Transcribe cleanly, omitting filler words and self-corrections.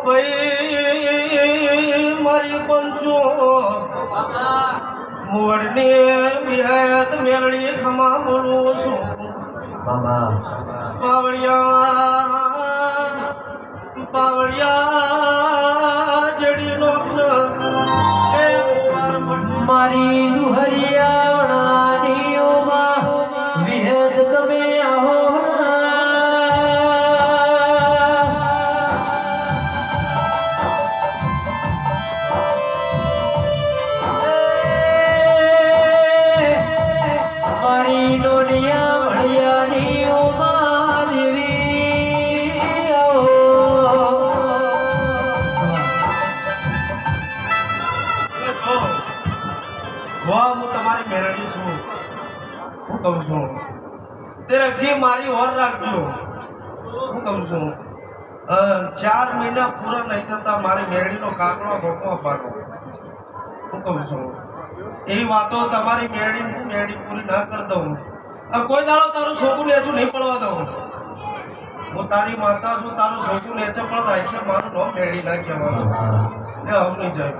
ભાઈ મારી પંચો મોડને વિહત મેળડી ખમા બોલું છું પાવડિયા જડીનો મારી હરિયાણાની ઓમાં વિહત તમે આવો મારી ડોડિયા વડિયાની ઓમાં દેવી હું તમારી મેળવી છું હું કહું છું તે રખજી મારી ઓર રાખજો હું કહું છું 4 મહિના પૂરા નહીં થતા મારી મેળડીનો કાકડો ભોગવો પાડો હું કહું છું એવી વાતો તમારી મેળડી પૂરી ના કરી દઉં કોઈ દાડો તારું છોકરું નેચું નહીં પડવા દઉં હું તારી માતા છું તારું છોકરું નેચે પડતા એટલે મારું નામ મેળડી ના કહેવાનું એ આવું નહીં જાય